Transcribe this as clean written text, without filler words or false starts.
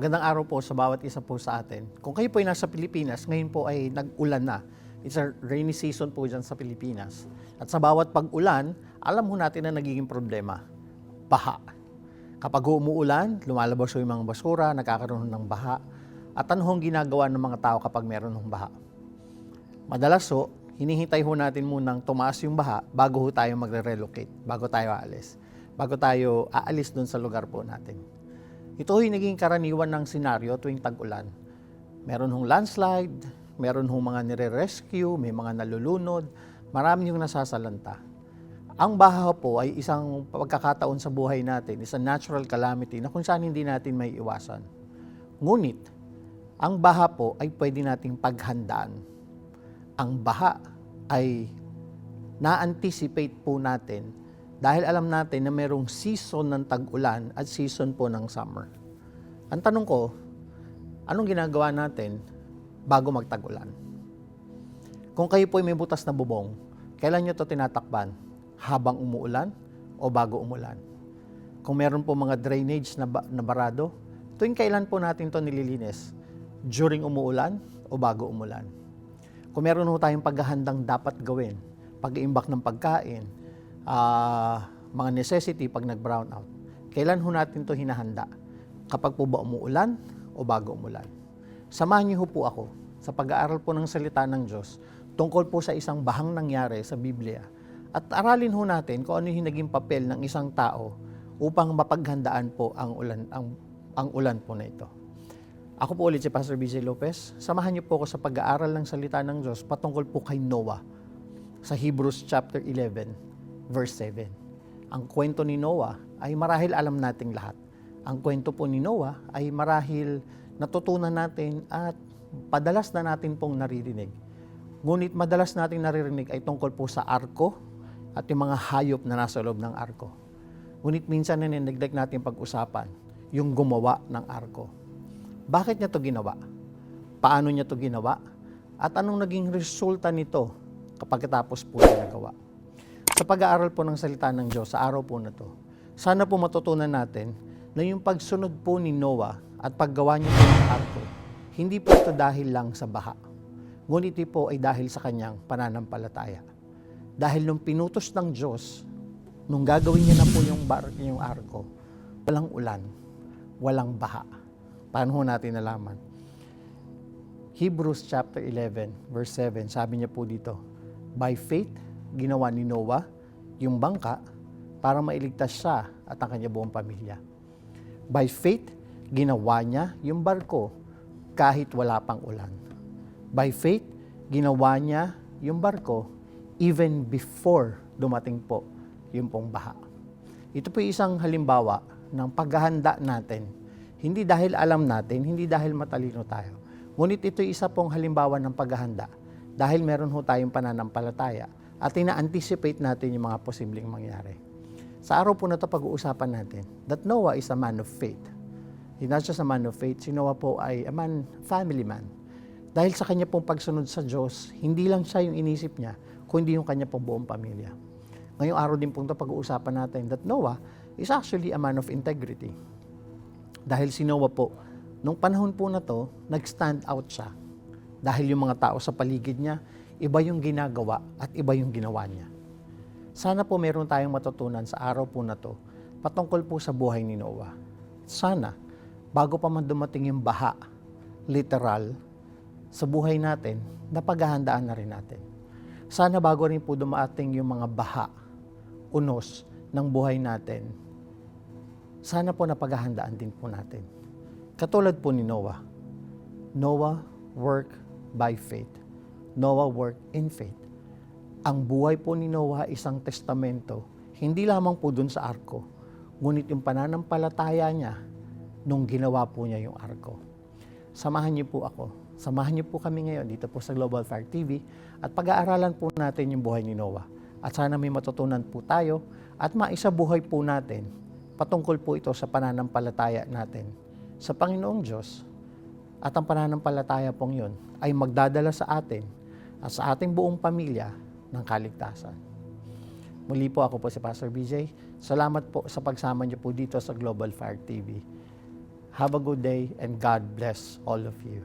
Magandang araw po sa bawat isa po sa atin. Kung kayo po ay nasa Pilipinas, ngayon po ay nag-ulan na. It's a rainy season po dyan sa Pilipinas. At sa bawat pag-ulan, alam ho natin na nagiging problema, baha. Kapag umuulan, lumalabas yung mga basura, nagkakaroon ng baha. At ano hong ginagawa ng mga tao kapag meron ng baha? Madalas ho, hinihintay ho natin munang tumaas yung baha bago ho tayo magre-relocate, bago tayo aalis dun sa lugar po natin. Ito ay naging karaniwan ng senaryo tuwing tag-ulan. Meron hong landslide, meron hong mga nire-rescue, may mga nalulunod, marami yung nasasalanta. Ang baha po ay isang pagkakataon sa buhay natin, isang natural calamity na kung saan hindi natin may iwasan. Ngunit, ang baha po ay pwede nating paghandaan. Ang baha ay na-anticipate po natin dahil alam natin na mayroong season ng tag-ulan at season po ng summer. Ang tanong ko, anong ginagawa natin bago magtag-ulan? Kung kayo po ay may butas na bubong, kailan nyo ito tinatakban? Habang umuulan o bago umulan? Kung meron po mga drainage na barado, tuwing kailan po natin ito nililinis? During umuulan o bago umulan? Kung meron po tayong paghahandang dapat gawin, pag-iimbak ng pagkain, mga necessity pag nag-brown out, kailan ho natin ito hinahanda? Kapag po ba umuulan o bago umulan? Samahan niyo po ako sa pag-aaral po ng salita ng Diyos tungkol po sa isang bahang nangyari sa Biblia at aralin ho natin kung ano yung naging papel ng isang tao upang mapaghandaan po ang ulan po na ito. Ako po ulit si Pastor BJ Lopez. Samahan niyo po ako sa pag-aaral ng salita ng Diyos patungkol po kay Noah sa Hebrews chapter 11 verse 7. Ang kwento ni Noah ay marahil alam nating lahat. Ang kwento po ni Noah ay marahil natutunan natin at padalas na natin pong naririnig. Ngunit madalas nating naririnig ay tungkol po sa arko at yung mga hayop na nasa loob ng arko. Ngunit minsan na ninegdek natin pag-usapan yung gumawa ng arko. Bakit niya to ginawa? Paano niya to ginawa? At anong naging resulta nito kapag tapos po niya nagawa? Sa pag-aaral po ng salita ng Diyos sa araw po na to, sana po matutunan natin na yung pagsunod po ni Noah at paggawa niya po ng arko, hindi po ito dahil lang sa baha. Ngunit ito po ay dahil sa kanyang pananampalataya. Dahil nung pinutos ng Diyos, nung gagawin niya na po yung arko, walang ulan, walang baha. Paano ho natin nalaman? Hebrews chapter 11 verse 7, sabi niya po dito, by faith, ginawa ni Noah yung bangka para mailigtas siya at ang kanyang buong pamilya. By faith, ginawa niya yung barko kahit wala pang ulan. By faith, ginawa niya yung barko even before dumating po yung pong baha. Ito po isang halimbawa ng paghahanda natin. Hindi dahil alam natin, hindi dahil matalino tayo. Ngunit ito isa pong halimbawa ng paghahanda dahil meron ho tayong pananampalataya at ina-anticipate natin yung mga posibleng mangyari. Sa araw po na ito pag-uusapan natin that Noah is a man of faith. He's not just a man of faith, si Noah po ay a family man. Dahil sa kanya pong pagsunod sa Diyos, hindi lang siya yung inisip niya, kundi yung kanya pong buong pamilya. Ngayong araw din po ito pag-uusapan natin that Noah is actually a man of integrity. Dahil si Noah po, nung panahon po na to, nag-stand out siya. Dahil yung mga tao sa paligid niya, iba yung ginagawa at iba yung ginawa niya. Sana po meron tayong matutunan sa araw po na to patungkol po sa buhay ni Noah. Sana, bago pa man dumating yung baha, literal, sa buhay natin, napaghahandaan na rin natin. Sana bago rin po dumating yung mga baha, unos ng buhay natin, sana po napaghahandaan din po natin. Katulad po ni Noah. Noah worked by faith. Noah worked in faith. Ang buhay po ni Noah isang testamento, hindi lamang po dun sa arko, ngunit yung pananampalataya niya nung ginawa po niya yung arko. Samahan niyo po ako. Samahan niyo po kami ngayon dito po sa Global Fire TV at pag-aaralan po natin yung buhay ni Noah. At sana may matutunan po tayo at maisabuhay po natin patungkol po ito sa pananampalataya natin sa Panginoong Diyos. At ang pananampalataya pong yun ay magdadala sa atin at sa ating buong pamilya ng kaligtasan. Muli po ako po si Pastor BJ. Salamat po sa pagsama niyo po dito sa Global Fire TV. Have a good day and God bless all of you.